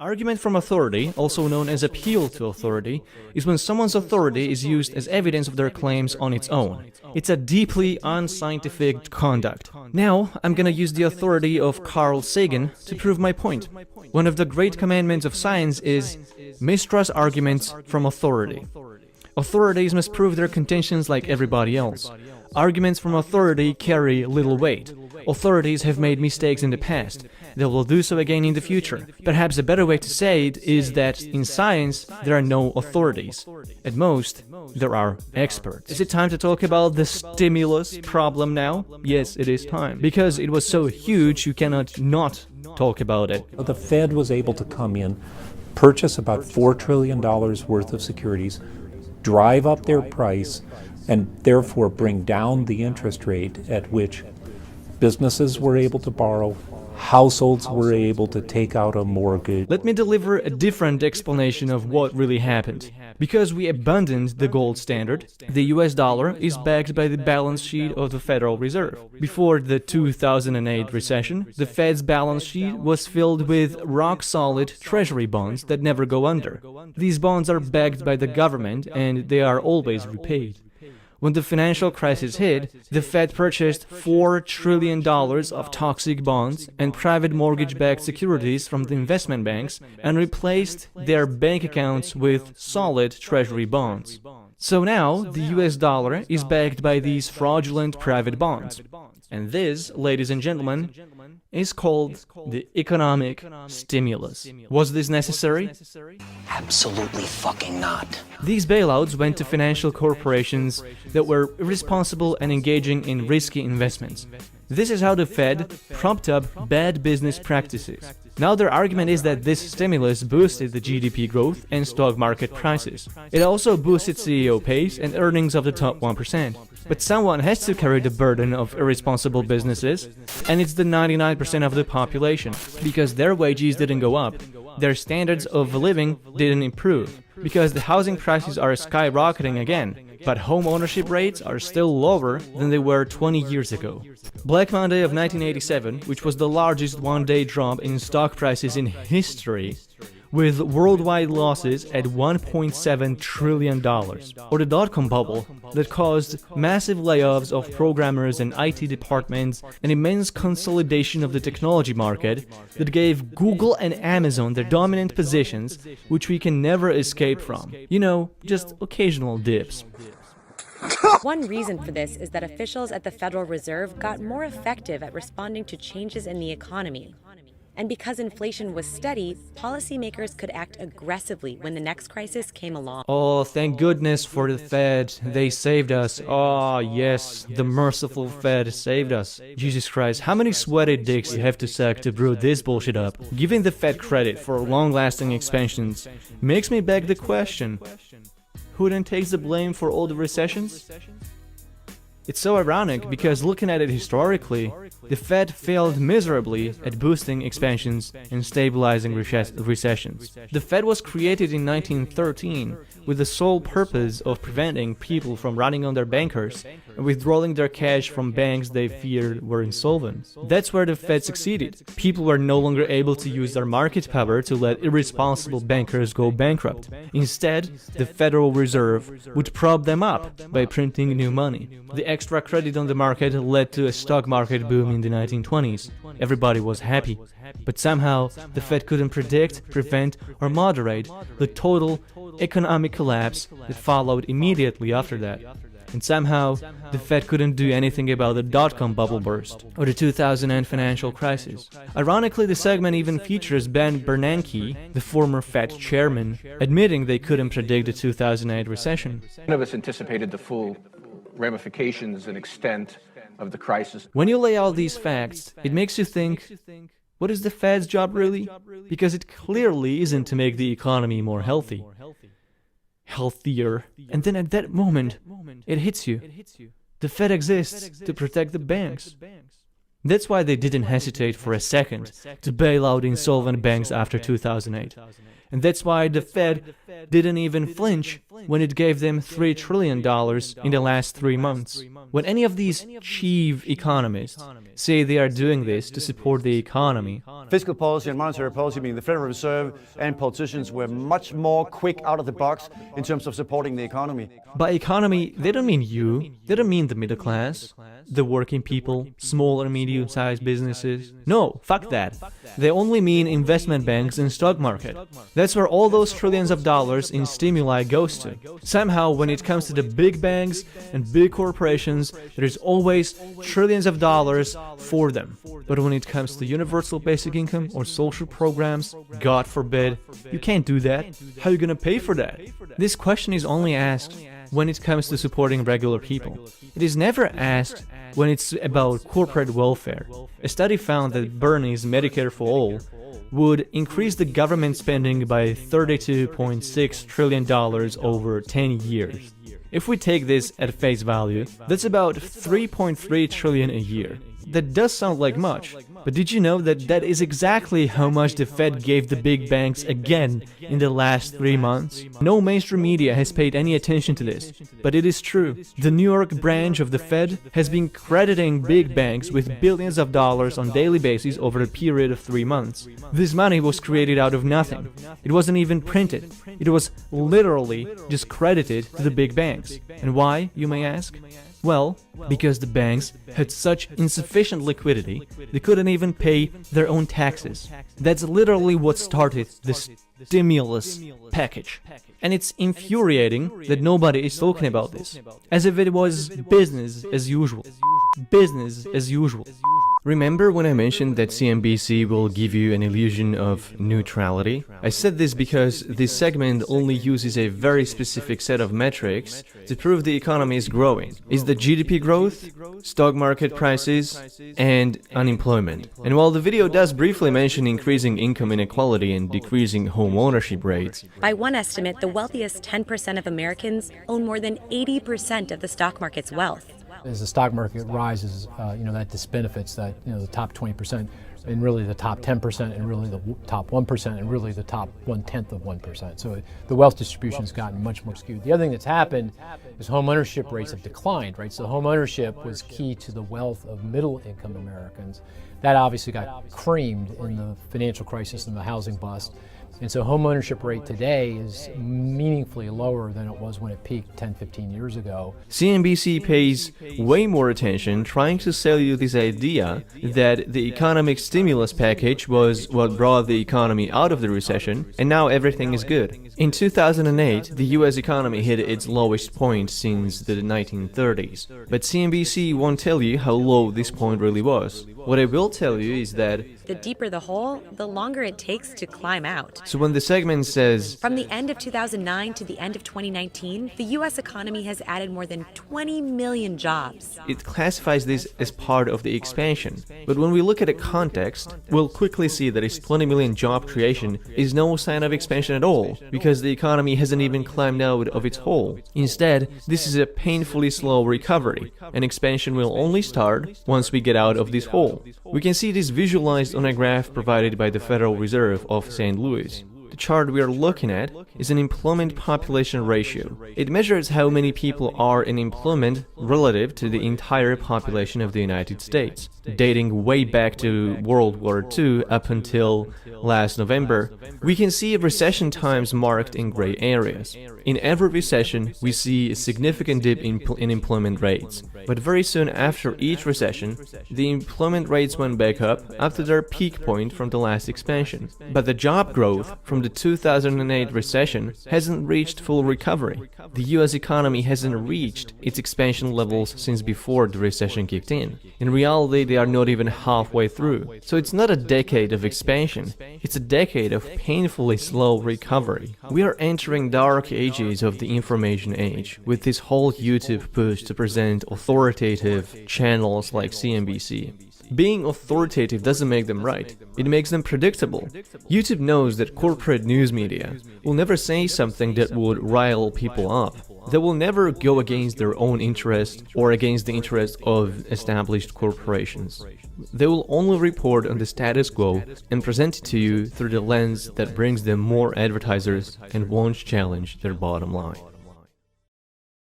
Argument from authority, also known as appeal to authority, is when someone's authority is used as evidence of their claims on its own. It's a deeply unscientific conduct. Now, I'm gonna use the authority of Carl Sagan to prove my point. One of the great commandments of science is mistrust arguments from authority. Authorities must prove their contentions like everybody else. Arguments from authority carry little weight. Authorities have made mistakes in the past. They will do so again in the future. Perhaps a better way to say it is that in science, there are no authorities. At most, there are experts. Is it time to talk about the stimulus problem now? Yes, it is time. Because it was so huge, you cannot not talk about it. The Fed was able to come in, purchase about $4 trillion worth of securities, drive up their price, and therefore bring down the interest rate at which businesses were able to borrow, households were able to take out a mortgage. Let me deliver a different explanation of what really happened. Because we abandoned the gold standard, the US dollar is backed by the balance sheet of the Federal Reserve. Before the 2008 recession, the Fed's balance sheet was filled with rock-solid treasury bonds that never go under. These bonds are backed by the government and they are always repaid. When the financial crisis hit, the Fed purchased $4 trillion of toxic bonds and private mortgage-backed securities from the investment banks and replaced their bank accounts with solid treasury bonds. So now, the US dollar is backed by these fraudulent private bonds. And this, ladies and gentlemen, is called the economic stimulus. Was this necessary? Absolutely fucking not. These bailouts went to financial corporations that were irresponsible and engaging in risky investments. This is how the Fed propped up bad business practices. Now their argument is that this stimulus boosted the GDP growth and stock market prices. It also boosted CEO pays and earnings of the top 1%. But someone has to carry the burden of irresponsible businesses, and it's the 99% of the population, because their wages didn't go up, their standards of living didn't improve, because the housing prices are skyrocketing again, but home ownership rates are still lower than they were 20 years ago. Black Monday of 1987, which was the largest one-day drop in stock prices in history, with worldwide losses at $1.7 trillion, or the dot-com bubble that caused massive layoffs of programmers and IT departments, an immense consolidation of the technology market that gave Google and Amazon their dominant positions, which we can never escape from. You know, just occasional dips. One reason for this is that officials at the Federal Reserve got more effective at responding to changes in the economy. And because inflation was steady, policymakers could act aggressively when the next crisis came along. Oh, thank goodness for the Fed. They saved us. Oh, yes, the merciful Fed saved us. Jesus Christ, how many sweaty dicks you have to suck to brew this bullshit up? Giving the Fed credit for long-lasting expansions makes me beg the question, who then takes the blame for all the recessions? It's so ironic because looking at it historically, the Fed failed miserably at boosting expansions and stabilizing recessions. The Fed was created in 1913 with the sole purpose of preventing people from running on their bankers and withdrawing their cash from banks they feared were insolvent. That's where the Fed succeeded. People were no longer able to use their market power to let irresponsible bankers go bankrupt. Instead, the Federal Reserve would prop them up by printing new money. The extra credit on the market led to a stock market boom in the 1920s. Everybody was happy. But somehow, the Fed couldn't predict, prevent, or moderate the total economic collapse that followed immediately after that. And somehow, the Fed couldn't do anything about the dot-com bubble burst or the 2008 financial crisis. Ironically, the segment even features Ben Bernanke, the former Fed chairman, admitting they couldn't predict the 2008 recession. None of us anticipated the full ramifications and extent of the crisis. When you lay out these facts, it makes you think, what is the Fed's job really? Because it clearly isn't to make the economy more healthier. And then at that moment, it hits you. The Fed exists to protect the banks. That's why they didn't hesitate for a second to bail out insolvent banks after 2008. And that's why the Fed didn't even flinch when it gave them $3 trillion in the last 3 months. When any of these chief economists say they are doing this to support the economy, Fiscal policy and monetary policy, meaning the Federal Reserve and politicians, were much more quick out of the box in terms of supporting the economy. by economy, they don't mean you, they don't mean the middle class, the working people, small and medium-sized businesses. No, fuck that. They only mean investment banks and stock market. That's where all those trillions of dollars in stimuli goes to. Somehow, when it comes to the big banks and big corporations, there's always trillions of dollars for them. But when it comes to universal basic income or social programs, God forbid, you can't do that. How are you gonna pay for that? This question is only asked when it comes to supporting regular people. It is never asked when it's about corporate welfare. A study found that Bernie's Medicare for All would increase the government spending by $32.6 trillion over 10 years. If we take this at face value, that's about 3.3 trillion a year. That does sound like much, but did you know that that is exactly how much the Fed gave the big banks again in the last 3 months? No mainstream media has paid any attention to this, but it is true. The New York branch of the Fed has been crediting big banks with billions of dollars on daily basis over a period of 3 months. This money was created out of nothing. It wasn't even printed. It was literally just credited to the big banks. And why, you may ask? Well, because the banks had such insufficient liquidity, they couldn't even pay their own taxes. That's literally what started this stimulus package. And it's infuriating that nobody is talking about this, as if it was business as usual. Business as usual. Remember when I mentioned that CNBC will give you an illusion of neutrality? I said this because this segment only uses a very specific set of metrics to prove the economy is growing. It's the GDP growth, stock market prices, and unemployment. And while the video does briefly mention increasing income inequality and decreasing home ownership rates, By one estimate, the wealthiest 10% of Americans own more than 80% of the stock market's wealth. As the stock market rises, that just benefits that, the top 20% and really the top 10% and really the top 1% and really the top 1/10 of 1%. So the wealth distribution has gotten much more skewed. The other thing that's happened is home ownership rates have declined, right? So home ownership was key to the wealth of middle income Americans. That obviously got creamed in the financial crisis and the housing bust. And so home ownership rate today is meaningfully lower than it was when it peaked 10, 15 years ago. CNBC pays way more attention trying to sell you this idea that the economic stimulus package was what brought the economy out of the recession, and now everything is good. In 2008, the US economy hit its lowest point since the 1930s, but CNBC won't tell you how low this point really was. What I will tell you is that The deeper the hole, the longer it takes to climb out. so when the segment says From the end of 2009 to the end of 2019, the U.S. economy has added more than 20 million jobs. it classifies this as part of the expansion. But when we look at a context, we'll quickly see that its 20 million job creation is no sign of expansion at all, because the economy hasn't even climbed out of its hole. Instead, this is a painfully slow recovery, and expansion will only start once we get out of this hole. We can see this visualized on a graph provided by the Federal Reserve of St. Louis. The chart we are looking at is an employment population ratio. It measures how many people are in employment relative to the entire population of the United States, dating way back to World War II up until last November. We can see recession times marked in gray areas. In every recession, we see a significant dip in employment rates. But very soon after each recession, the employment rates went back up to their peak point from the last expansion. But the job growth from the 2008 recession hasn't reached full recovery. The US economy hasn't reached its expansion levels since before the recession kicked in. In reality, they are not even halfway through. So it's not a decade of expansion, it's a decade of painfully slow recovery. We are entering dark ages of the information age, with this whole YouTube push to present authoritative channels like CNBC. Being authoritative doesn't make them right, it makes them predictable. YouTube knows that corporate news media will never say something that would rile people up. They will never go against their own interest or against the interest of established corporations. They will only report on the status quo and present it to you through the lens that brings them more advertisers and won't challenge their bottom line.